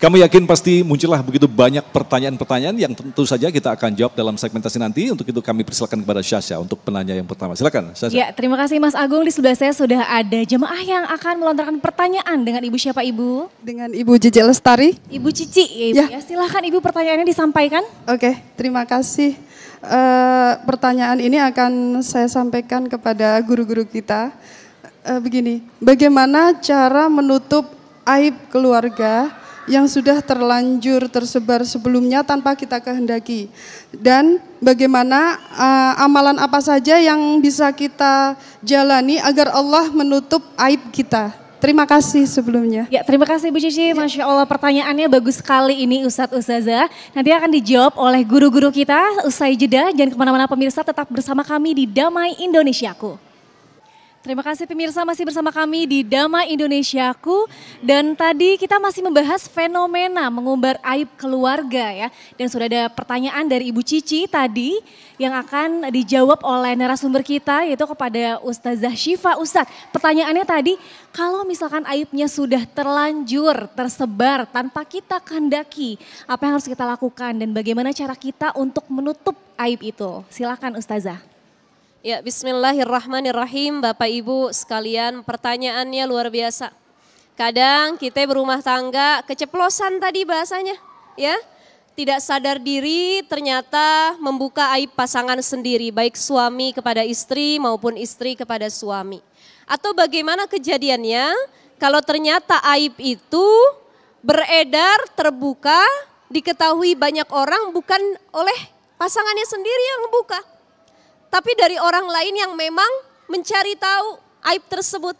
Kami yakin pasti muncullah begitu banyak pertanyaan-pertanyaan yang tentu saja kita akan jawab dalam segmentasi nanti. Untuk itu kami persilakan kepada Syasha untuk penanya yang pertama. Silakan Syasha. Ya, terima kasih Mas Agung. Di sebelah saya sudah ada jemaah yang akan melontarkan pertanyaan dengan Ibu siapa Ibu? Dengan Ibu Cici Lestari. Ibu Cici ya Ibu ya. Silahkan Ibu pertanyaannya disampaikan. Oke, terima kasih. Pertanyaan ini akan saya sampaikan kepada guru-guru kita. Begini, bagaimana cara menutup aib keluarga yang sudah terlanjur tersebar sebelumnya tanpa kita kehendaki, dan bagaimana amalan apa saja yang bisa kita jalani agar Allah menutup aib kita. Terima kasih sebelumnya. Ya, terima kasih Bu Cici. Masya Allah pertanyaannya bagus sekali ini Ustadz Ustazah. Nanti akan dijawab oleh guru-guru kita usai jeda. Jangan kemana-mana pemirsa, tetap bersama kami di Damai Indonesiaku. Terima kasih pemirsa, masih bersama kami di Damai Indonesiaku. Dan tadi kita masih membahas fenomena mengumbar aib keluarga ya. Dan sudah ada pertanyaan dari Ibu Cici tadi yang akan dijawab oleh narasumber kita, yaitu kepada Ustazah Syifa. Ustadz, pertanyaannya tadi, kalau misalkan aibnya sudah terlanjur tersebar tanpa kita kehendaki, apa yang harus kita lakukan dan bagaimana cara kita untuk menutup aib itu? Silakan Ustazah. Ya, bismillahirrahmanirrahim. Bapak Ibu sekalian, pertanyaannya luar biasa. Kadang kita berumah tangga keceplosan tadi bahasanya, ya. Tidak sadar diri ternyata membuka aib pasangan sendiri, baik suami kepada istri maupun istri kepada suami. Atau bagaimana kejadiannya kalau ternyata aib itu beredar, terbuka, diketahui banyak orang, bukan oleh pasangannya sendiri yang membuka, tapi dari orang lain yang memang mencari tahu aib tersebut.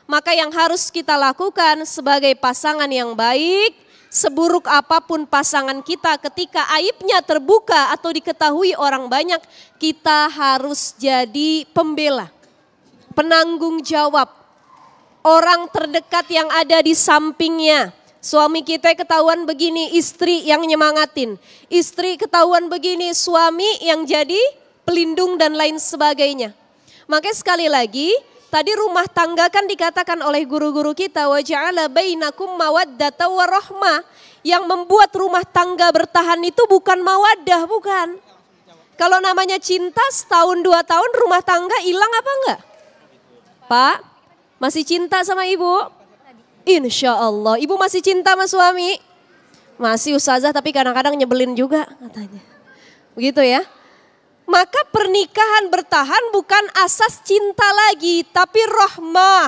Maka yang harus kita lakukan sebagai pasangan yang baik, seburuk apapun pasangan kita, ketika aibnya terbuka atau diketahui orang banyak, kita harus jadi pembela, penanggung jawab, orang terdekat yang ada di sampingnya. Suami kita ketahuan begini, istri yang nyemangatin. Istri ketahuan begini, suami yang jadi pelindung dan lain sebagainya. Makanya sekali lagi, tadi rumah tangga kan dikatakan oleh guru-guru kita, wa ja'ala bainakum mawaddata wa rahmah. Yang membuat rumah tangga bertahan itu bukan mawaddah, bukan. Kalau namanya cinta setahun 2 tahun rumah tangga hilang apa enggak? Pak, masih cinta sama ibu? Insya Allah, ibu masih cinta sama suami? Masih Ustazah, tapi kadang-kadang nyebelin juga katanya. Begitu ya. Maka pernikahan bertahan bukan asas cinta lagi, tapi rahmah,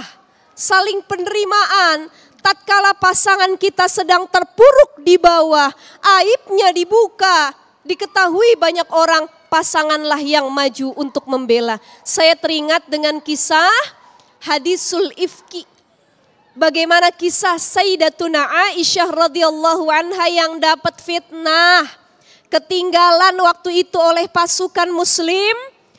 saling penerimaan. Tatkala pasangan kita sedang terpuruk di bawah, aibnya dibuka, diketahui banyak orang, pasanganlah yang maju untuk membela. Saya teringat dengan kisah hadisul ifki. Bagaimana kisah Sayyidatuna Aisyah radhiyallahu anha yang dapat fitnah. Ketinggalan waktu itu oleh pasukan muslim,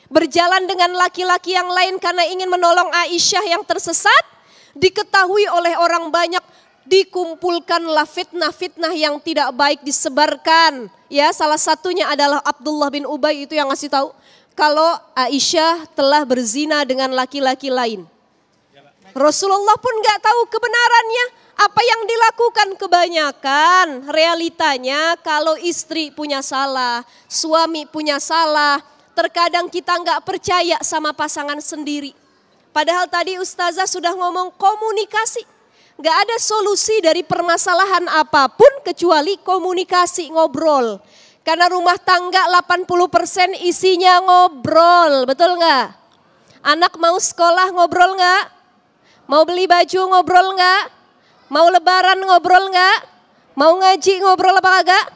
berjalan dengan laki-laki yang lain karena ingin menolong Aisyah yang tersesat, diketahui oleh orang banyak, dikumpulkanlah fitnah-fitnah yang tidak baik disebarkan. Ya, salah satunya adalah Abdullah bin Ubay itu yang ngasih tahu kalau Aisyah telah berzina dengan laki-laki lain. Rasulullah pun nggak tahu kebenarannya. Apa yang dilakukan kebanyakan, realitanya kalau istri punya salah, suami punya salah, terkadang kita nggak percaya sama pasangan sendiri. Padahal tadi Ustazah sudah ngomong komunikasi. Nggak ada solusi dari permasalahan apapun kecuali komunikasi, ngobrol. Karena rumah tangga 80% isinya ngobrol, betul nggak? Anak mau sekolah ngobrol nggak? Mau beli baju ngobrol nggak? Mau lebaran ngobrol nggak? Mau ngaji ngobrol apa kagak?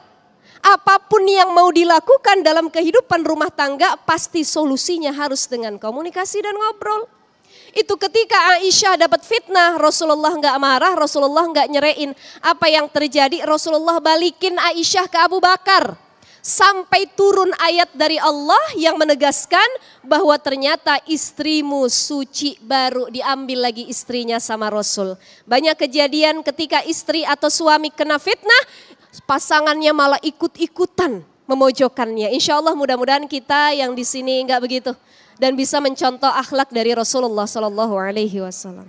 Apapun yang mau dilakukan dalam kehidupan rumah tangga pasti solusinya harus dengan komunikasi dan ngobrol. Itu ketika Aisyah dapat fitnah, Rasulullah nggak marah, Rasulullah nggak nyerein. Apa yang terjadi? Rasulullah balikin Aisyah ke Abu Bakar. Sampai turun ayat dari Allah yang menegaskan bahwa ternyata istrimu suci, baru diambil lagi istrinya sama Rasul. Banyak kejadian ketika istri atau suami kena fitnah, pasangannya malah ikut-ikutan memojokkannya. Insya Allah mudah-mudahan kita yang di sini enggak begitu dan bisa mencontoh akhlak dari Rasulullah SAW.